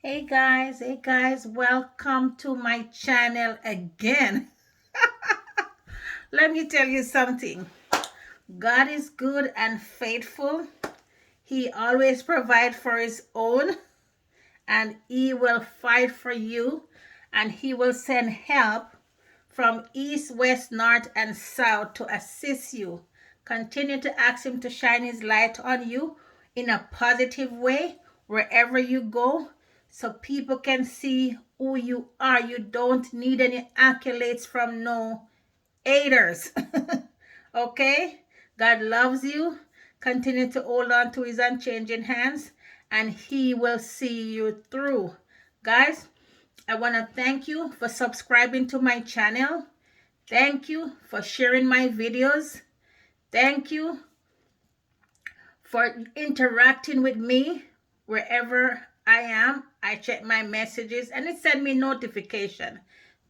Hey guys, welcome to my channel again. Let me tell you something. God is good and faithful. He always provides for his own, and he will fight for you, and he will send help from east, west, north, and south to assist you. Continue to ask him to shine his light on you in a positive way wherever you go so people can see who you are. You don't need any accolades from no haters. Okay? God loves you. Continue to hold on to his unchanging hands and he will see you through. Guys, I want to thank you for subscribing to my channel. Thank you for sharing my videos. Thank you for interacting with me wherever I am. I check my messages and it sent me notification.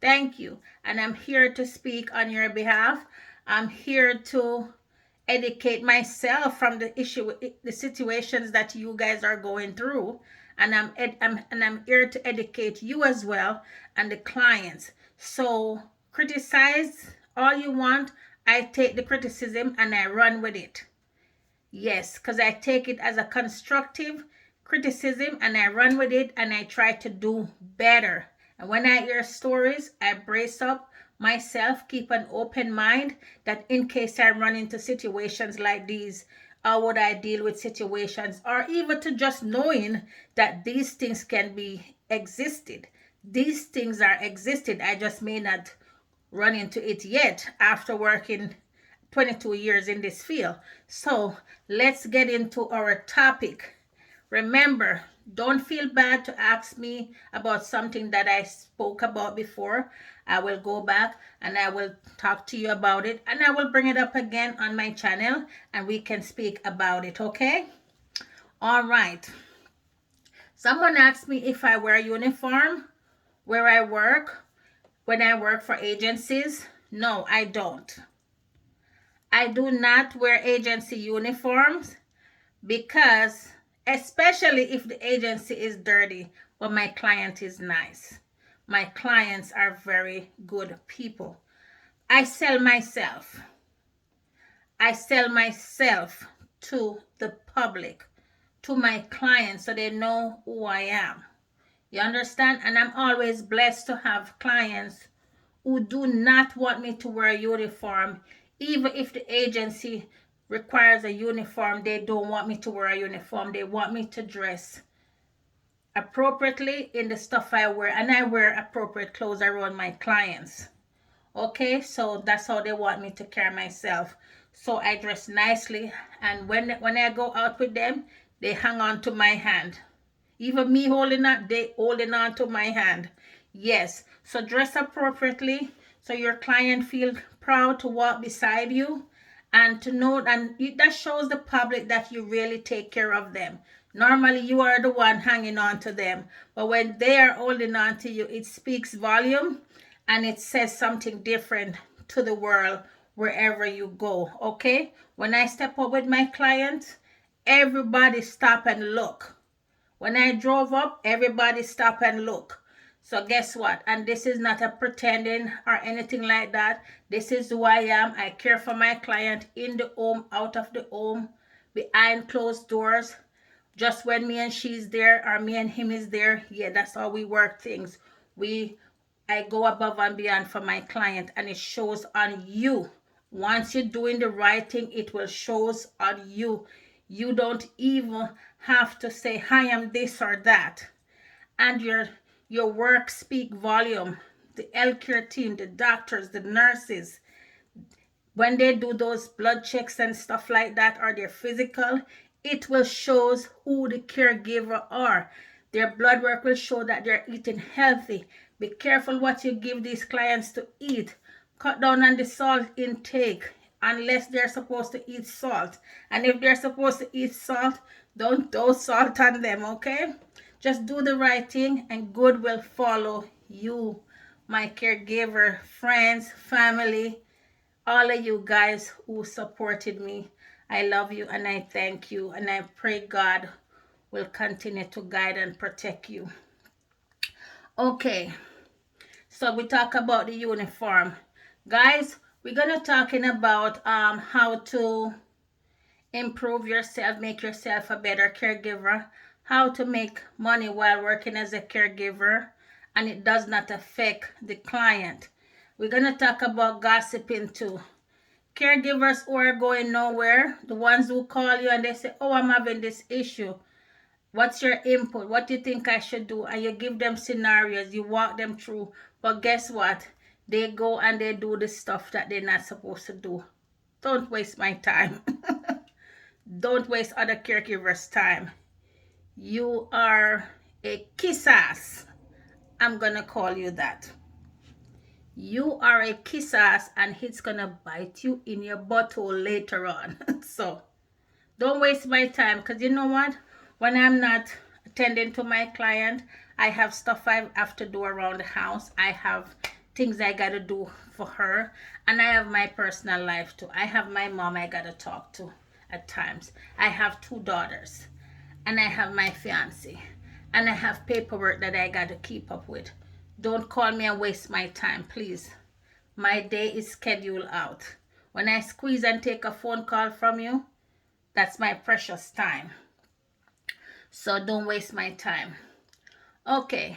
Thank you. And I'm here to speak on your behalf. I'm here to educate myself from the situations that you guys are going through. And I'm here to educate you as well and the clients. So criticize all you want. I take the criticism and I run with it. Yes, because I take it as a constructive criticism and I run with it and I try to do better. And when I hear stories, I brace up myself, keep an open mind that in case I run into situations like these, how would I deal with situations, or even to just knowing that these things can be existed. These things are existed. I just may not run into it yet after working 22 years in this field. So let's get into our topic. Remember, don't feel bad to ask me about something that I spoke about before. I will go back and I will talk to you about it and I will bring it up again on my channel and we can speak about it, okay? All right. Someone asked me if I wear uniform where I work when I work for agencies. No, I don't. I do not wear agency uniforms because, especially if the agency is dirty, but my client is nice. My clients are very good people. I sell myself. I sell myself to the public, to my clients, so they know who I am. You understand? And I'm always blessed to have clients who do not want me to wear a uniform. Even if the agency requires a uniform, they don't want me to wear a uniform. They want me to dress appropriately in the stuff I wear, and I wear appropriate clothes around my clients. Okay, so that's how they want me to carry myself. So I dress nicely, and when I go out with them, they hang on to my hand. Even me holding on, they holding on to my hand. Yes, so dress appropriately so your client feel proud to walk beside you and to know, and that shows the public that you really take care of them. Normally you are the one hanging on to them, but when they are holding on to you, it speaks volume and it says something different to the world wherever you go. Okay, when I step up with my clients, everybody stop and look. When I drove up, everybody stop and look. So guess what? And this is not a pretending or anything like that. This is who I am. I care for my client in the home, out of the home, behind closed doors. Just when me and she's there or me and him is there, yeah, that's how we work things. I go above and beyond for my client and it shows on you. Once you're doing the right thing, it will shows on you. You don't even have to say, I am this or that. And your work speak volume. The healthcare team, the doctors, the nurses, when they do those blood checks and stuff like that, or their physical, it will shows who the caregiver are. Their blood work will show that they're eating healthy. Be careful what you give these clients to eat. Cut down on the salt intake unless they're supposed to eat salt. And if they're supposed to eat salt, don't throw salt on them, okay? Just do the right thing and good will follow you, my caregiver, friends, family, all of you guys who supported me. I love you and I thank you and I pray God will continue to guide and protect you. Okay, so we talk about the uniform. Guys, we're gonna talking about how to improve yourself, make yourself a better caregiver, how to make money while working as a caregiver, and it does not affect the client. We're going to talk about gossiping too. Caregivers who are going nowhere, the ones who call you and they say, oh, I'm having this issue. What's your input? What do you think I should do? And you give them scenarios, you walk them through. But guess what? They go and they do the stuff that they're not supposed to do. Don't waste my time. Don't waste other caregivers' time. You are a kiss ass. I'm gonna call you that. You are a kiss ass and it's gonna bite you in your butthole later on. So don't waste my time, because you know what? When I'm not attending to my client, I have stuff I have to do around the house. I have things I gotta do for her, and I have my personal life too. I have my mom I gotta talk to at times. I have 2 daughters, and I have my fiance, and I have paperwork that I gotta keep up with. Don't call me and waste my time, please. My day is scheduled out. When I squeeze and take a phone call from you, that's my precious time. So don't waste my time. Okay,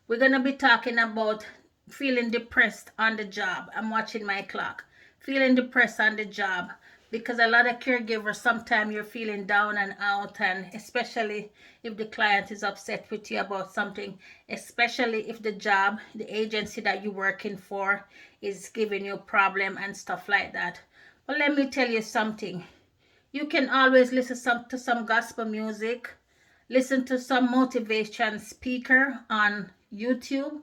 we're going to be talking about feeling depressed on the job. I'm watching my clock. Feeling depressed on the job, because a lot of caregivers, sometimes you're feeling down and out, and especially if the client is upset with you about something, especially if the job, the agency that you're working for is giving you a problem and stuff like that. But let me tell you something. You can always listen to some gospel music, listen to some motivation speaker on YouTube.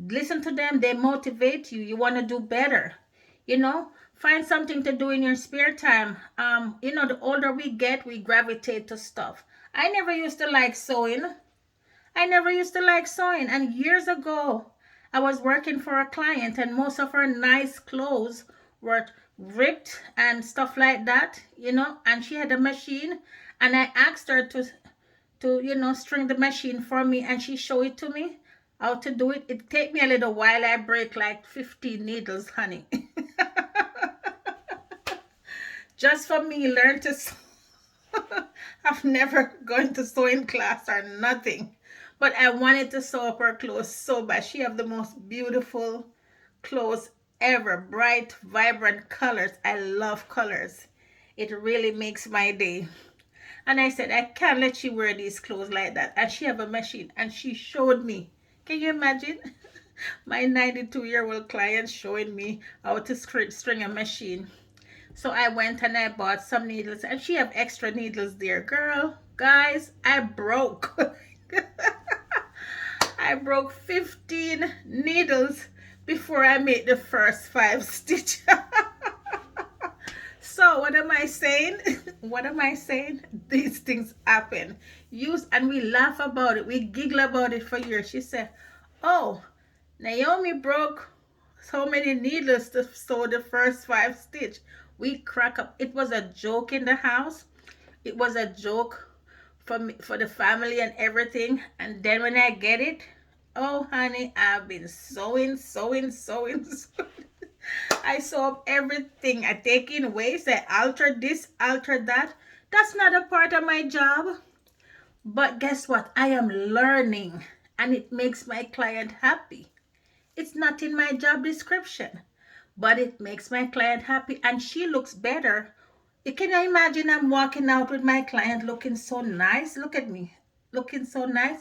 Listen to them, they motivate you. You want to do better. Find something to do in your spare time. The older we get, we gravitate to stuff. I never used to like sewing. And years ago, I was working for a client, and most of her nice clothes were ripped and stuff like that, and she had a machine, and I asked her to string the machine for me, and she showed it to me how to do it. It take me a little while. I break like 50 needles, honey. Just for me learn to sew. I've never gone to sewing class or nothing, but I wanted to sew up her clothes so bad. She have the most beautiful clothes ever, bright, vibrant colors. I love colors. It really makes my day. And I said, I can't let you wear these clothes like that. And she have a machine, and she showed me. Can you imagine? My 92-year-old client showing me how to string a machine. So I went and I bought some needles, and she have extra needles there. Girl, guys, I broke. I broke 15 needles before I made the first 5 stitches. So what am I saying? What am I saying? These things happen. And we laugh about it. We giggle about it for years. She said, oh, Naomi broke so many needles to sew the first 5 stitch. We crack up. It was a joke in the house. It was a joke for me, for the family and everything. And then when I get it, oh honey, I've been sewing. I sew up everything. I take in waste. I alter this, alter that. That's not a part of my job. But guess what? I am learning, and it makes my client happy. It's not in my job description, but it makes my client happy, and she looks better. Can you imagine I'm walking out with my client looking so nice? Look at me, looking so nice.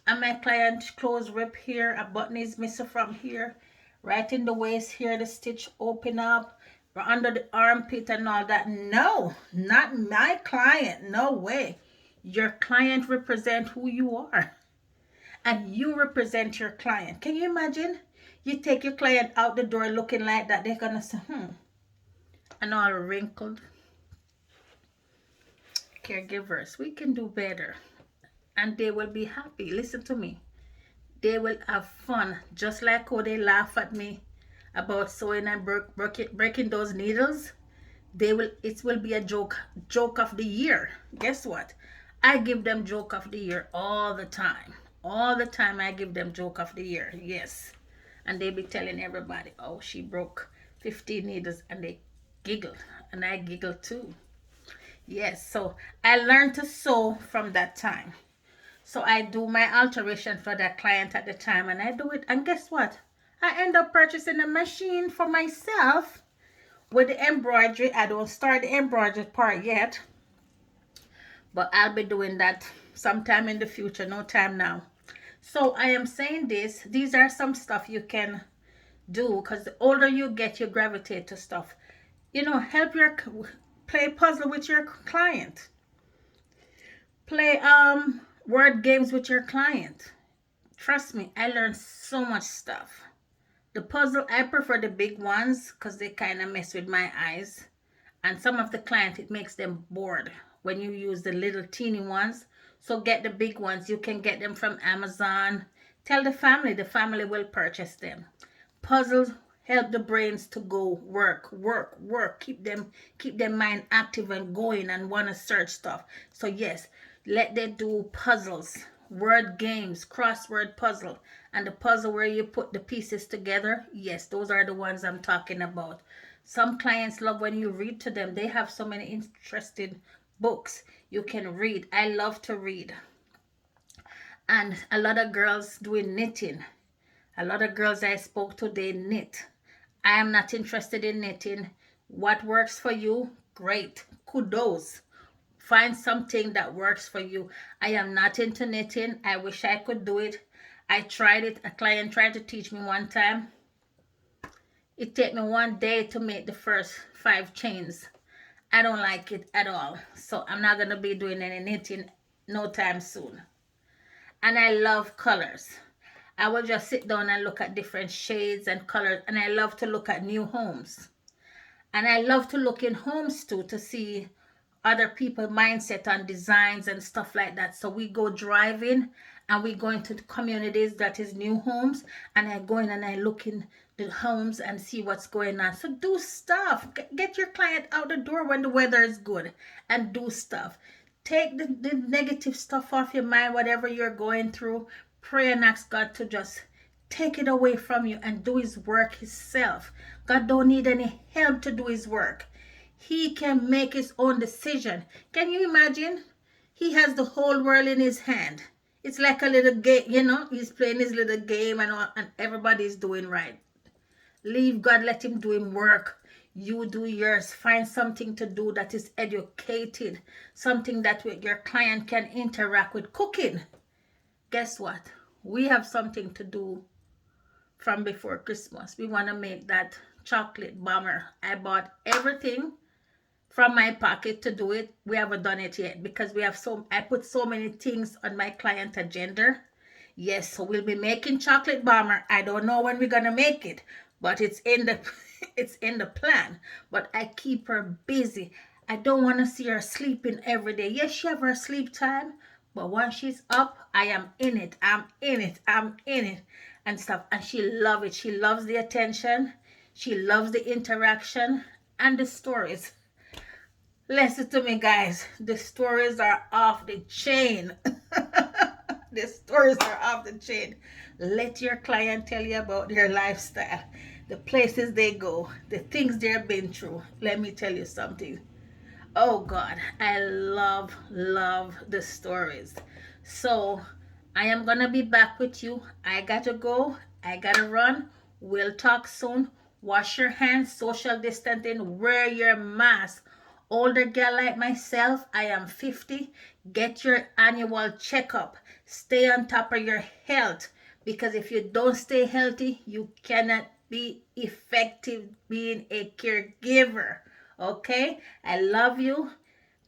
And my client clothes rip here, a button is missing from here, right in the waist here, the stitch open up, or under the armpit and all that. No, not my client. No way. Your client represents who you are, and you represent your client. Can you imagine? You take your client out the door looking like that, they're gonna say, and all wrinkled. Caregivers, we can do better, and they will be happy. Listen to me. They will have fun, just like how they laugh at me about sewing and breaking those needles. It will be a joke of the year. Guess what? I give them joke of the year all the time. All the time I give them joke of the year. Yes. And they be telling everybody, oh, she broke 15 needles, and they giggle. And I giggle too. Yes. So I learned to sew from that time. So I do my alteration for that client at the time, and I do it. And guess what? I end up purchasing a machine for myself with the embroidery. I don't start the embroidery part yet, but I'll be doing that sometime in the future. No time now. So I am saying this. These are some stuff you can do, because the older you get, you gravitate to stuff. Help your play puzzle with your client. Play word games with your client. Trust me, I learned so much stuff. The puzzle, I prefer the big ones because they kind of mess with my eyes. And some of the clients, it makes them bored when you use the little teeny ones. So get the big ones. You can get them from Amazon. Tell the family will purchase them. Puzzles help the brains to go work, work, work. Keep their mind active and going and want to search stuff. So yes, let them do puzzles, word games, crossword puzzle, and the puzzle where you put the pieces together. Yes, those are the ones I'm talking about. Some clients love when you read to them. They have so many interesting books you can read. I love to read. And a lot of girls doing knitting. A lot of girls I spoke to, they knit. I am not interested in knitting. What works for you? Great. Kudos. Find something that works for you. I am not into knitting. I wish I could do it. I tried it. A client tried to teach me one time. It took me one day to make the first 5 chains. I don't like it at all. So I'm not going to be doing any knitting no time soon. And I love colors. I will just sit down and look at different shades and colors. And I love to look at new homes. And I love to look in homes too, to see other people mindset on designs and stuff like that. So we go driving and we go into the communities that is new homes, and I go in and I look in the homes and see what's going on. So do stuff. Get your client out the door when the weather is good and do stuff. Take the negative stuff off your mind, whatever you're going through. Pray and ask God to just take it away from you and do his work himself. God don't need any help to do his work. He can make his own decision. Can you imagine? He has the whole world in his hand. It's like a little game, he's playing his little game, and everybody's doing right. Leave God, let him do him work. You do yours. Find something to do that is educated. Something that your client can interact with. Cooking. Guess what? We have something to do from before Christmas. We want to make that chocolate bomber. I bought everything from my pocket to do it. We haven't done it yet because I put so many things on my client agenda. Yes, so we'll be making chocolate bomber. I don't know when we're gonna make it, but it's in the it's in the plan. But I keep her busy. I don't want to see her sleeping every day. Yes, she have her sleep time, but once she's up, I am in it. I'm in it and stuff. And she loves it. She loves the attention. She loves the interaction and the stories. Listen to me, guys. The stories are off the chain. The stories are off the chain. Let your client tell you about their lifestyle, the places they go, the things they've been through. Let me tell you something. Oh God, I love the stories. So I am gonna be back with you. I gotta go. I gotta run. We'll talk soon. Wash your hands, social distancing, wear your mask. Older girl like myself, I am 50. Get your annual checkup. Stay on top of your health, because if you don't stay healthy, you cannot be effective being a caregiver. Okay? I love you.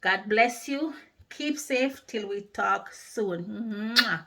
God bless you. Keep safe till we talk soon. Mwah.